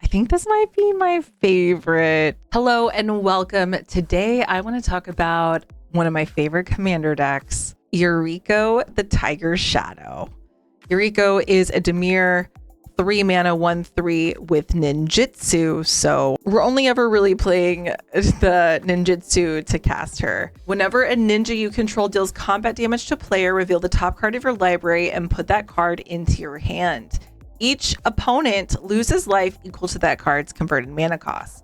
I think this might be my favorite. Hello and welcome. Today I want to talk about one of my favorite commander decks, Yuriko, the Tiger Shadow. Yuriko is a Dimir 3 mana 1/3 with ninjutsu, so we're only ever really playing the ninjutsu to cast her. Whenever a ninja you control deals combat damage to a player, reveal the top card of your library and put that card into your hand. Each opponent loses life equal to that card's converted mana cost.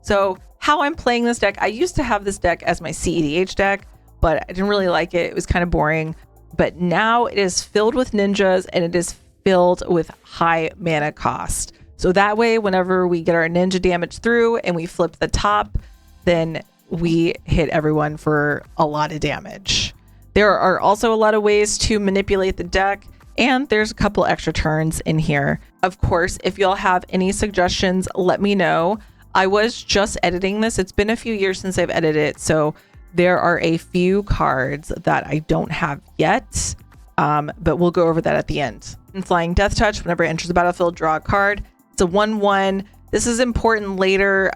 So how I'm playing this deck, I used to have this deck as my CEDH deck, but I didn't really like it. It was kind of boring. But now it is filled with ninjas and it is filled with high mana cost. So that way, whenever we get our ninja damage through and we flip the top, then we hit everyone for a lot of damage. There are also a lot of ways to manipulate the deck, and there's a couple extra turns in here. Of course, if y'all have any suggestions, let me know. I was just editing this. It's been a few years since I've edited it, so there are a few cards that I don't have yet, but we'll go over that at the end. In Flying Death Touch, whenever it enters the battlefield, draw a card. It's a 1/1. This is important later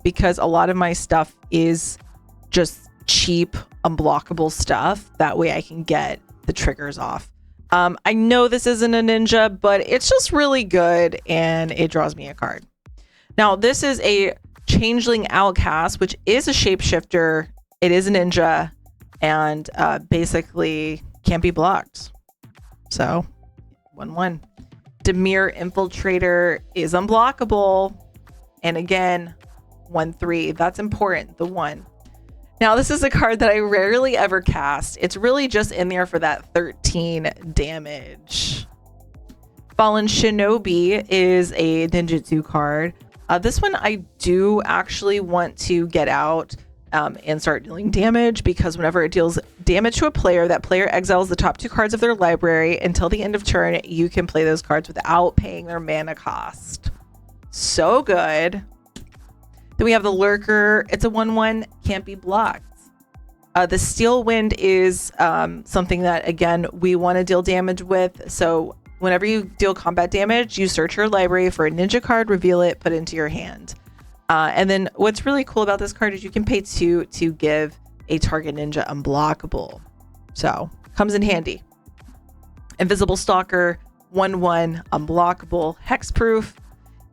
because a lot of my stuff is just cheap, unblockable stuff. That way I can get the triggers off. I know this isn't a ninja, but it's just really good and it draws me a card. Now, this is a Changeling Outcast, which is a shapeshifter. It is a ninja and basically can't be blocked. So 1/1. Dimir Infiltrator is unblockable. And again, 1/3. That's important. The 1. Now, this is a card that I rarely ever cast. It's really just in there for that 13 damage. Fallen Shinobi is a ninjutsu card. This one I do actually want to get out and start dealing damage, because whenever it deals damage to a player, that player exiles the top 2 cards of their library. Until the end of turn, you can play those cards without paying their mana cost. So good. Then we have the Lurker. It's a 1/1, can't be blocked. The Steel Wind is something that, again, we want to deal damage with. So whenever you deal combat damage, you search your library for a ninja card, reveal it, put it into your hand. And then what's really cool about this card is you can pay 2 to give a target ninja unblockable. So comes in handy. Invisible Stalker, 1/1, unblockable, hexproof.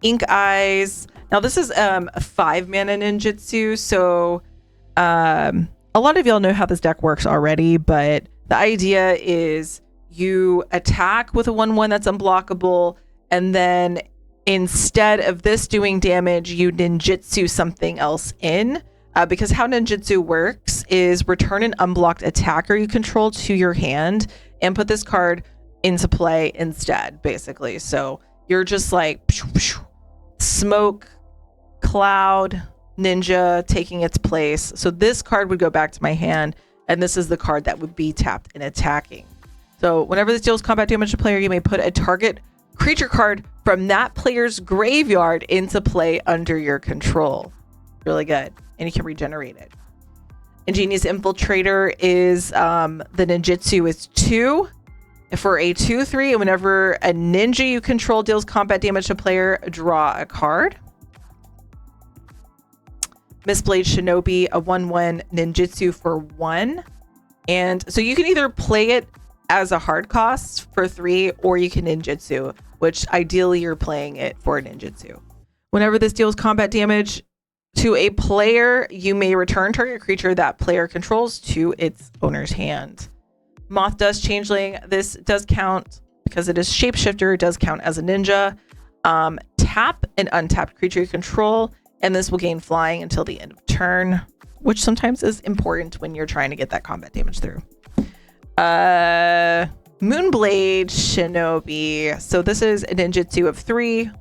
Ink Eyes. Now this is a 5 mana ninjutsu. So a lot of y'all know how this deck works already, but the idea is you attack with a 1/1 that's unblockable, and then instead of this doing damage, you ninjutsu something else in. Because how ninjutsu works is return an unblocked attacker you control to your hand and put this card into play instead, basically. So you're just like smoke, cloud, ninja taking its place. So this card would go back to my hand, and this is the card that would be tapped and attacking. So whenever this deals combat damage to a player, you may put a target creature card from that player's graveyard into play under your control. Really good. And you can regenerate it. Ingenious Infiltrator is the ninjutsu is 2 for a 2/3, and whenever a ninja you control deals combat damage to a player, draw a card. Mistblade Shinobi, a 1/1 ninjutsu for 1. And so you can either play it as a hard cost for 3, or you can ninjutsu, which ideally you're playing it for ninjutsu. Whenever this deals combat damage to a player, you may return target creature that player controls to its owner's hand. Moth Dust Changeling, this does count because it is shapeshifter, it does count as a ninja. Tap an untapped creature you control, and this will gain flying until the end of turn, which sometimes is important when you're trying to get that combat damage through. Moonblade Shinobi. So this is a ninjutsu of 3.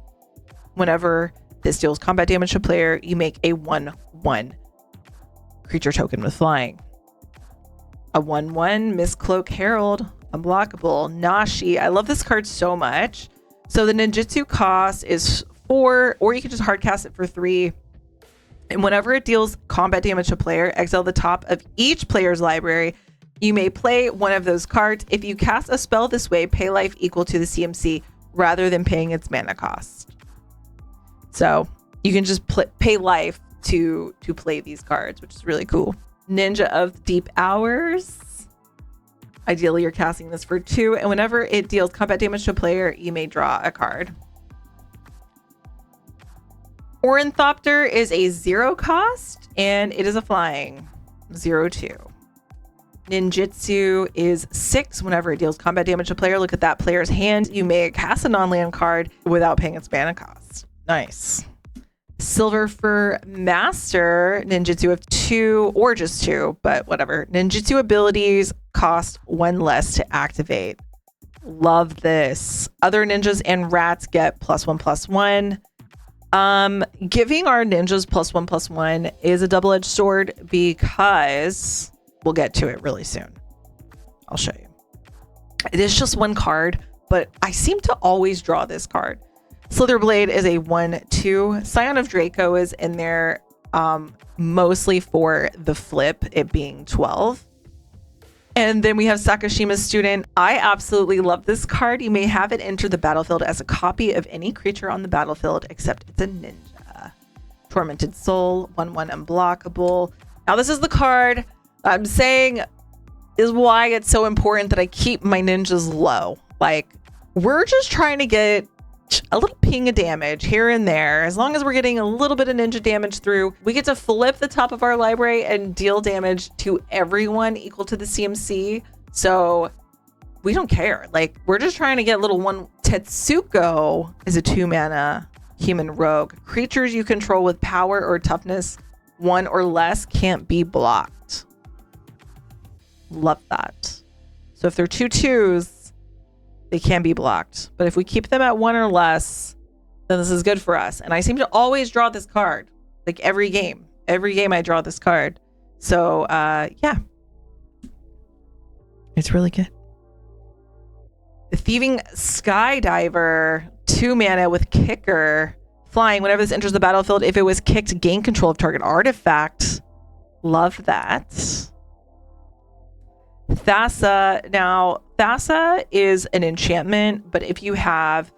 Whenever this deals combat damage to a player, you make a 1/1 creature token with flying. A 1/1 Mistcloak Herald, unblockable. Nashi. I love this card so much. So the ninjutsu cost is 4, or you can just hardcast it for 3. And whenever it deals combat damage to a player, exile the top of each player's library. You may play one of those cards. If you cast a spell this way, pay life equal to the CMC rather than paying its mana cost. So you can just pay life to play these cards, which is really cool. Ninja of Deep Hours. Ideally, you're casting this for 2, and whenever it deals combat damage to a player, you may draw a card. Ornithopter is a 0 cost, and it is a flying 0/2. Ninjutsu is 6. Whenever it deals combat damage to a player, look at that player's hand. You may cast a non-land card without paying its mana cost. Nice. Silver Fur Master, ninjutsu of 2, or just 2, but whatever. Ninjutsu abilities cost 1 less to activate. Love this. Other ninjas and rats get +1/+1. Giving our ninjas +1/+1 is a double-edged sword because we'll get to it really soon. I'll show you. It is just 1 card, but I seem to always draw this card. Slitherblade is a 1/2. Scion of Draco is in there mostly for the flip, it being 12. And then we have Sakashima's Student. I absolutely love this card. You may have it enter the battlefield as a copy of any creature on the battlefield, except it's a ninja. Tormented Soul, 1/1 unblockable. Now this is the card I'm saying is why it's so important that I keep my ninjas low. Like, we're just trying to get a little ping of damage here and there. As long as we're getting a little bit of ninja damage through, we get to flip the top of our library and deal damage to everyone equal to the CMC. So we don't care. Like, we're just trying to get little one. Tetsuko is a 2 mana human rogue. Creatures you control with power or toughness 1 or less can't be blocked. Love that. So if they're 2/2s, they can be blocked. But if we keep them at 1 or less, then this is good for us. And I seem to always draw this card. Like every game. Every game I draw this card. So yeah. It's really good. The Thieving Skydiver, 2 mana with kicker. Flying, whenever this enters the battlefield, if it was kicked, gain control of target artifact. Love that. Thassa. Now, Thassa is an enchantment, but if you have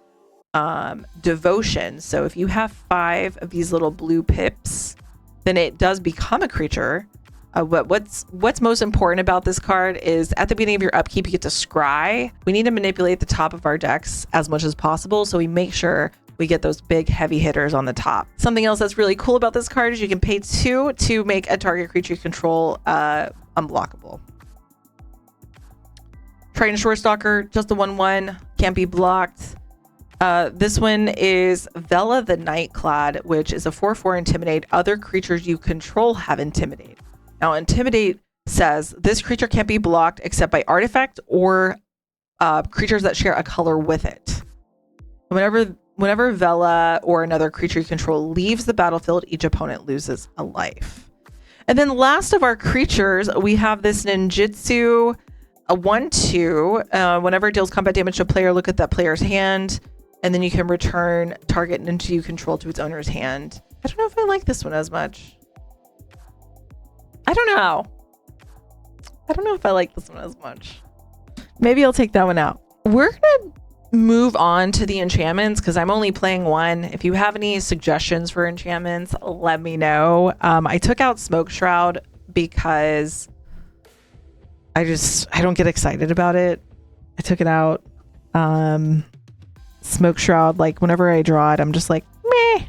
devotion, so if you have 5 of these little blue pips, then it does become a creature. But what's most important about this card is at the beginning of your upkeep, you get to scry. We need to manipulate the top of our decks as much as possible, so we make sure we get those big heavy hitters on the top. Something else that's really cool about this card is you can pay 2 to make a target creature you control unblockable. Triton Shorestalker, just a 1/1, can't be blocked. This one is Vela the Nightclad, which is a 4/4 Intimidate. Other creatures you control have Intimidate. Now, Intimidate says this creature can't be blocked except by artifact or creatures that share a color with it. Whenever Vela or another creature you control leaves the battlefield, each opponent loses a life. And then last of our creatures, we have this ninjutsu, a 1/2. Whenever it deals combat damage to a player, look at that player's hand, and then you can return target ninja you control to its owner's hand. I don't know if I like this one as much. I don't know if I like this one as much. Maybe I'll take that one out. We're gonna move on to the enchantments because I'm only playing 1. If you have any suggestions for enchantments, let me know. I took out Smoke Shroud because I don't get excited about it. I took it out. Smoke Shroud, like whenever I draw it, I'm just like, meh.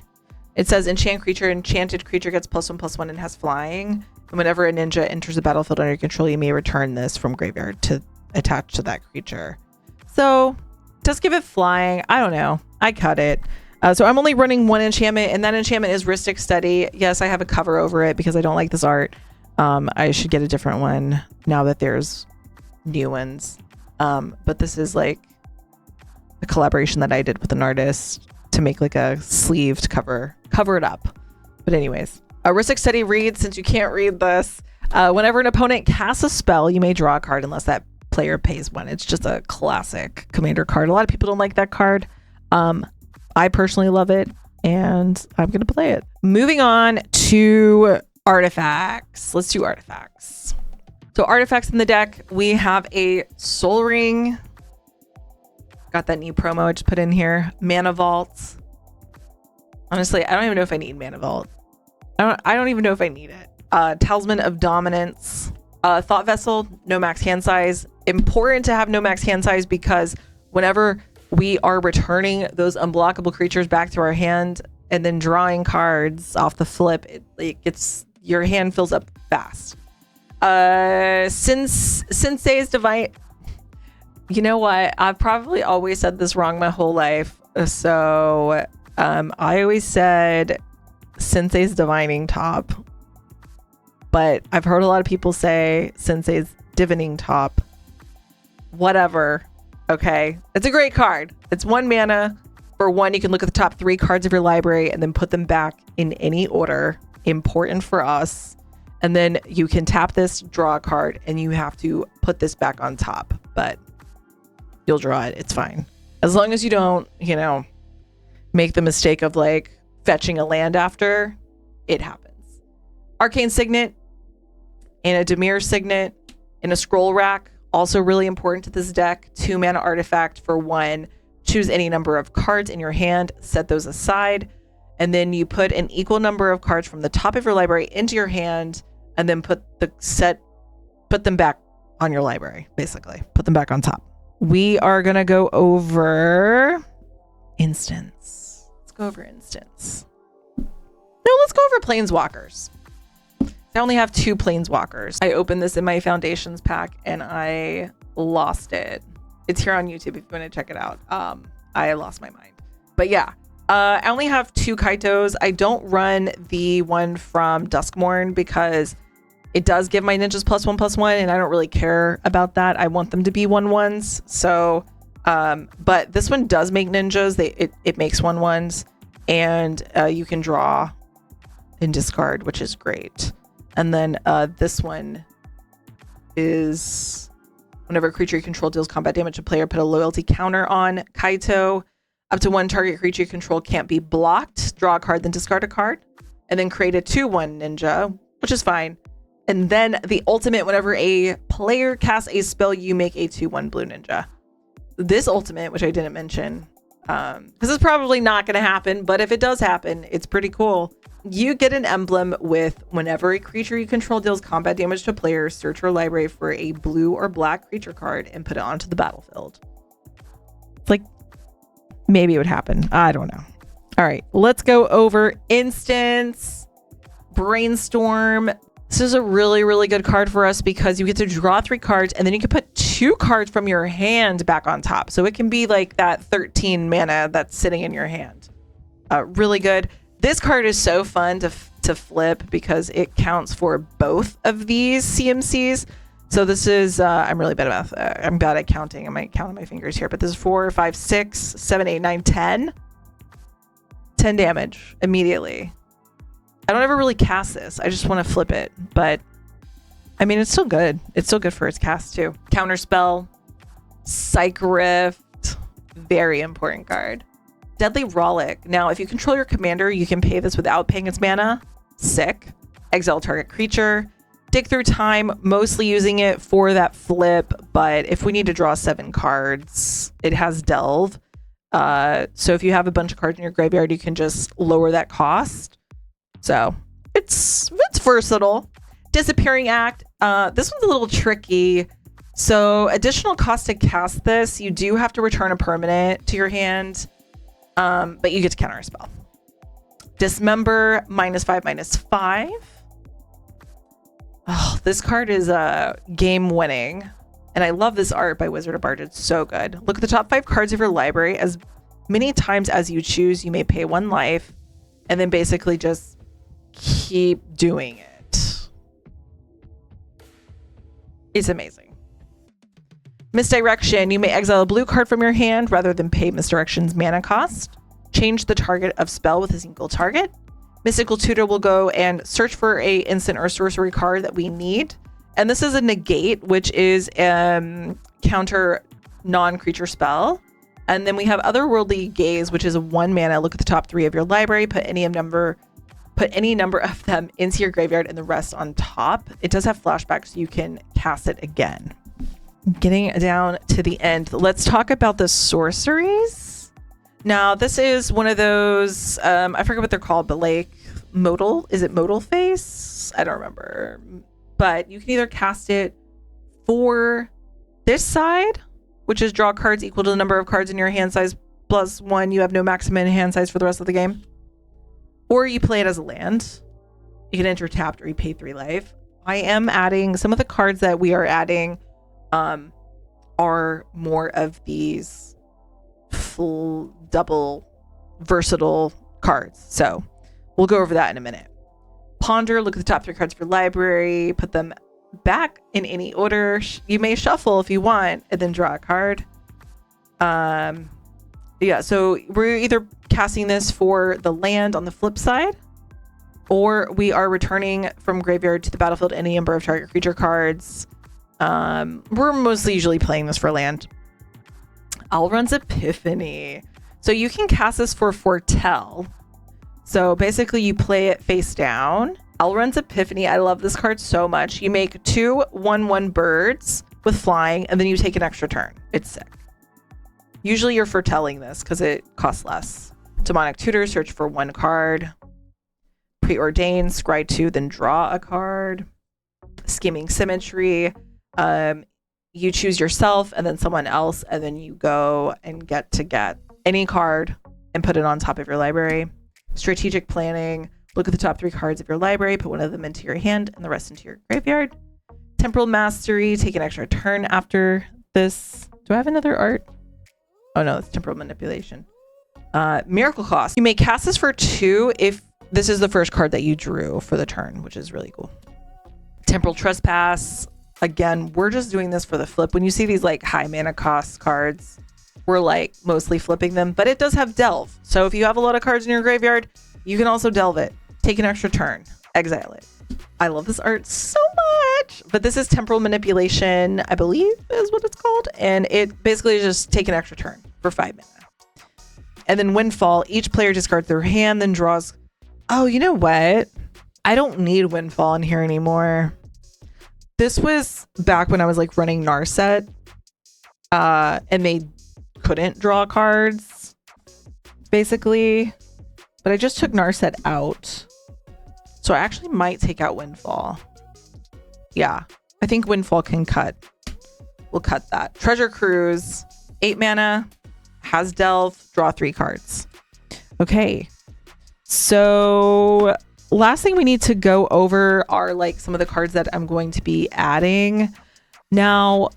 It says enchant creature. Enchanted creature gets +1/+1 and has flying. And whenever a ninja enters the battlefield under your control, you may return this from graveyard to attach to that creature. So just give it flying. I don't know. I cut it. So I'm only running 1 enchantment, and that enchantment is Rhystic Study. Yes, I have a cover over it because I don't like this art. I should get a different one now that there's new ones. But this is like a collaboration that I did with an artist to make like a sleeved cover it up. But anyways, a Rhystic Study reads, since you can't read this, whenever an opponent casts a spell, you may draw a card unless that player pays 1. It's just a classic commander card. A lot of people don't like that card. I personally love it, and I'm gonna play it. Moving on to artifacts. Let's do artifacts. So artifacts in the deck, we have a Soul Ring. Got that new promo I just put in here. Mana Vault. Honestly, I don't even know if I need Mana Vault. I don't even know if I need it. Talisman of Dominance. Thought Vessel, no max hand size. Important to have no max hand size because whenever we are returning those unblockable creatures back to our hand and then drawing cards off the flip, it gets, your hand fills up fast. Sensei's Divine. You know what? I've probably always said this wrong my whole life. So I always said Sensei's Divining Top. But I've heard a lot of people say Sensei's Divining Top. Whatever. Okay. It's a great card. It's 1 mana. For 1, you can look at the top 3 cards of your library and then put them back in any order. Important for us. And then you can tap this, draw a card, and you have to put this back on top. But you'll draw it. It's fine. As long as you don't, you know, make the mistake of like fetching a land after, it happens. Arcane Signet and a Dimir Signet and a Scroll Rack. Also really important to this deck. 2 mana artifact for 1. Choose any number of cards in your hand, set those aside, and then you put an equal number of cards from the top of your library into your hand, and then put them back on your library, basically. Put them back on top. We are gonna go over instants. Let's go over instants. No, let's go over Planeswalkers. I only have 2 Planeswalkers. I opened this in my Foundations pack and I lost it. It's here on YouTube if you want to check it out. I lost my mind. But yeah, I only have 2 Kaitos. I don't run the one from Duskmourn because it does give my ninjas +1/+1 and I don't really care about that. I want them to be 1/1s. So, but this one does make ninjas. It makes 1/1s and you can draw and discard, which is great. And then this one is whenever a creature you control deals combat damage to player, put a loyalty counter on Kaito. Up to 1 target creature you control can't be blocked. Draw a card, then discard a card. And then create a 2/1 ninja, which is fine. And then the ultimate, whenever a player casts a spell, you make a 2/1 blue ninja. This ultimate, which I didn't mention, this is probably not going to happen, but if it does happen, it's pretty cool. You get an emblem with whenever a creature you control deals combat damage to players, search your library for a blue or black creature card and put it onto the battlefield. It's like, maybe it would happen. I don't know. All right, let's go over instants. Brainstorm. This is a really, really good card for us because you get to draw 3 cards and then you can put 2 cards from your hand back on top. So it can be like that 13 mana that's sitting in your hand. Really good. This card is so fun to flip because it counts for both of these CMCs. So this is, I'm really bad at math. I'm bad at counting. I might count on my fingers here, but this is 4, 5, 6, 7, 8, 9, 10. 10 damage immediately. I don't ever really cast this. I just want to flip it, but I mean, it's still good. It's still good for its cast too. Counterspell, Psych Rift, very important card. Deadly Rollick. Now, if you control your commander, you can pay this without paying its mana. Sick. Exile target creature. Dig Through Time, mostly using it for that flip, but if we need to draw 7 cards, it has Delve. So if you have a bunch of cards in your graveyard, you can just lower that cost. So it's versatile. Disappearing Act. This one's a little tricky. So additional cost to cast this, you do have to return a permanent to your hand. But you get to counter a spell. Dismember, -5/-5. Oh, this card is game winning. And I love this art by Wizard of Bard. It's so good. Look at the top 5 cards of your library. As many times as you choose, you may pay 1 life. And then basically just keep doing it. It's amazing. Misdirection. You may exile a blue card from your hand rather than pay Misdirection's mana cost. Change the target of spell with a single target. Mystical Tutor will go and search for a instant or sorcery card that we need. And this is a negate, which is counter non-creature spell. And then we have Otherworldly Gaze, which is a 1 mana. Look at the top 3 of your library. Put any number of them into your graveyard and the rest on top. It does have flashback, so you can cast it again. Getting down to the end, let's talk about the sorceries. Now, this is one of those, I forget what they're called, but like modal, is it modal face? I don't remember. But you can either cast it for this side, which is draw cards equal to the number of cards in your hand size plus 1. You have no maximum hand size for the rest of the game. Or you play it as a land. You can enter tapped or you pay 3 life. I am adding some of the cards that we are adding are more of these full double versatile cards. So we'll go over that in a minute. Ponder, look at the top 3 cards for library, put them back in any order. You may shuffle if you want and then draw a card. Yeah, so we're either casting this for the land on the flip side, or we are returning from graveyard to the battlefield any number of target creature cards. We're mostly usually playing this for land. Alrund's Epiphany. So you can cast this for Foretell. So basically you play it face down. Alrund's Epiphany. I love this card so much. You make 2 1/1 birds with flying, and then you take an extra turn. It's sick. Usually you're foretelling this because it costs less. Demonic Tutor, search for 1 card. Preordained, scry 2, then draw a card. Skimming Symmetry. You choose yourself and then someone else, and then you go and get any card and put it on top of your library. Strategic Planning. Look at the top 3 cards of your library, put one of them into your hand and the rest into your graveyard. Temporal Mastery, take an extra turn after this. Do I have another art? Oh no, it's Temporal Manipulation. Miracle Cost. You may cast this for 2 if this is the first card that you drew for the turn, which is really cool. Temporal Trespass. Again, we're just doing this for the flip. When you see these like high mana cost cards, we're like mostly flipping them, but it does have Delve. So if you have a lot of cards in your graveyard, you can also delve it. Take an extra turn. Exile it. I love this art so much. But this is Temporal Manipulation, I believe is what it's called. And it basically is just take an extra turn for 5 mana. And then Windfall, each player discards their hand, then draws. Oh, you know what? I don't need Windfall in here anymore. This was back when I was like running Narset. And they couldn't draw cards, basically. But I just took Narset out. So I actually might take out Windfall. Yeah, I think Windfall can cut. We'll cut that. Treasure Cruise, 8 mana, has Delve, draw 3 cards. Okay, so last thing we need to go over are like some of the cards that I'm going to be adding. Now,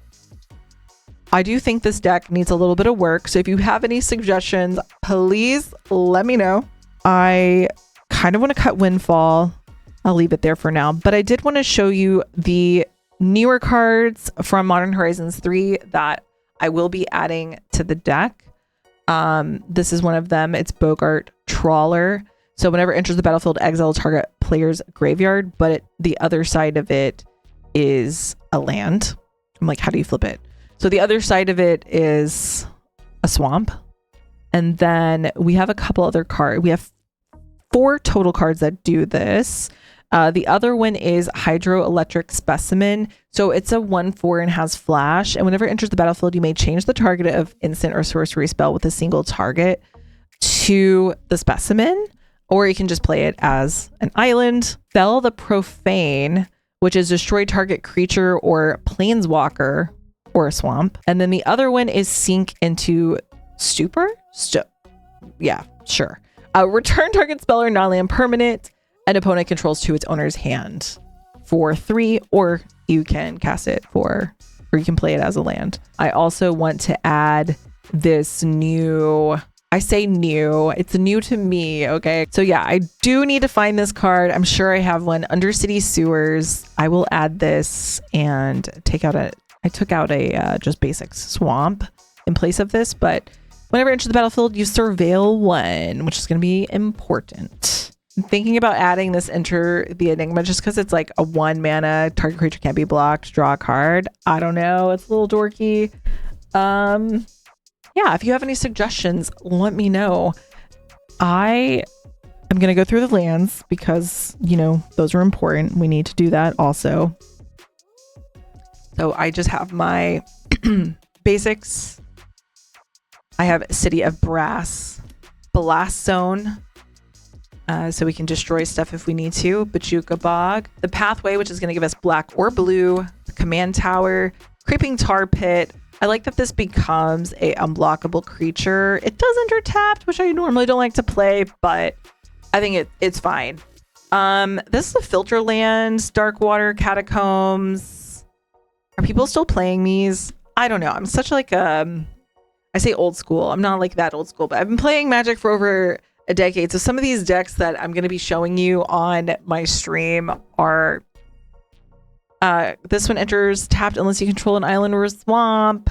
I do think this deck needs a little bit of work. So if you have any suggestions, please let me know. I kind of want to cut Windfall. I'll leave it there for now. But I did want to show you the newer cards from Modern Horizons 3 that I will be adding to the deck. This is one of them. It's Bogart Trawler. So whenever it enters the battlefield, exile target player's graveyard. But the other side of it is a land. I'm like, how do you flip it? So the other side of it is a swamp. And then we have a couple other cards. We have 4 total cards that do this. The other one is Hydroelectric Specimen. So it's a 1/4 and has flash. And whenever it enters the battlefield, you may change the target of instant or sorcery spell with a single target to the specimen. Or you can just play it as an island. Fell the Profane, which is destroy target creature or planeswalker or a swamp. And then the other one is Sink into Stupor. Yeah, sure. Return target spell or non-land permanent an opponent controls to its owner's hand for 3, or you can cast it or you can play it as a land. I also want to add this new, I say new, it's new to me. Okay. So yeah, I do need to find this card. I'm sure I have one. Undercity Sewers. I will add this and I took out a just basic swamp in place of this, but whenever it enters the battlefield, you surveil 1, which is going to be important. I'm thinking about adding this Enter the Enigma just because it's like a 1 mana, target creature can't be blocked, draw a card. I don't know. It's a little dorky. Yeah, if you have any suggestions, let me know. I am going to go through the lands because, you know, those are important. We need to do that also. So I just have my basics. I have City of Brass. Blast Zone, so we can destroy stuff if we need to. Bajuka Bog. The Pathway, which is going to give us black or blue. The Command Tower. Creeping Tar Pit. I like that this becomes a unblockable creature. It does enter tapped, which I normally don't like to play, but I think it's fine. This is the Filter Lands, Darkwater Catacombs. Are people still playing these? I don't know. I'm such like I say old school. I'm not like that old school, but I've been playing Magic for over a decade. So some of these decks that I'm going to be showing you on my stream are this one enters tapped unless you control an island or a swamp.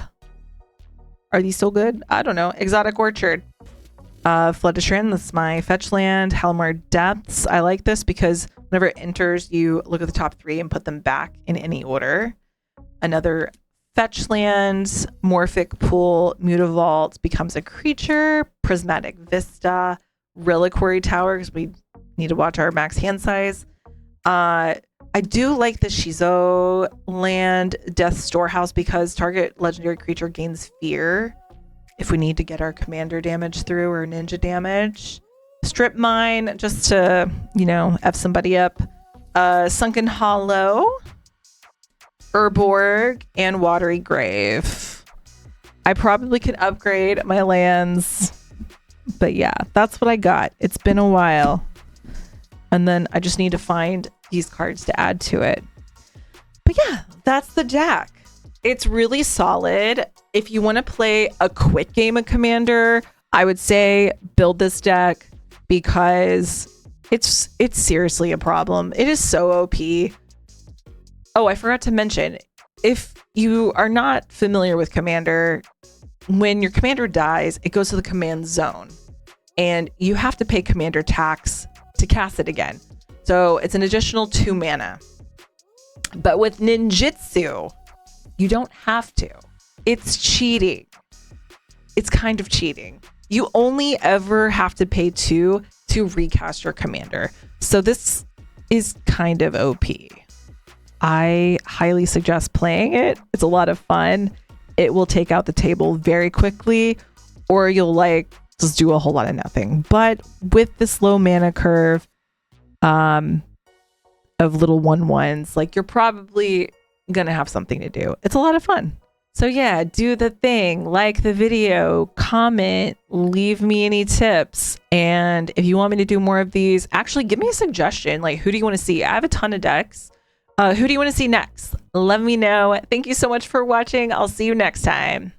Are these still good? I don't know. Exotic Orchard. Flood to Shrin, that's my fetch land. Halimar Depths. I like this because whenever it enters, you look at the top 3 and put them back in any order. Another fetch land. Morphic Pool. Mutavault becomes a creature. Prismatic Vista. Reliquary Tower, because we need to watch our max hand size. I do like the Shizo land Death Storehouse because target legendary creature gains fear if we need to get our commander damage through or ninja damage. Strip Mine, just to, F somebody up. Sunken Hollow, Urborg, and Watery Grave. I probably could upgrade my lands, but yeah, that's what I got. It's been a while. And then I just need to find these cards to add to it. But yeah, that's the deck. It's really solid. If you want to play a quick game of Commander, I would say build this deck because it's seriously a problem. It is so OP. Oh, I forgot to mention, if you are not familiar with Commander, when your commander dies, it goes to the command zone and you have to pay commander tax to cast it again. So it's an additional 2 mana. But with ninjutsu, you don't have to. It's cheating. It's kind of cheating. You only ever have to pay 2 to recast your commander. So this is kind of OP. I highly suggest playing it. It's a lot of fun. It will take out the table very quickly, or you'll just do a whole lot of nothing. But with this low mana curve of little 1/1s, you're probably gonna have something to do. It's a lot of fun. So yeah, do the thing, like the video, comment, leave me any tips. And if you want me to do more of these, actually give me a suggestion. Who do you want to see? I have a ton of decks. Who do you want to see next? Let me know. Thank you so much for watching. I'll see you next time.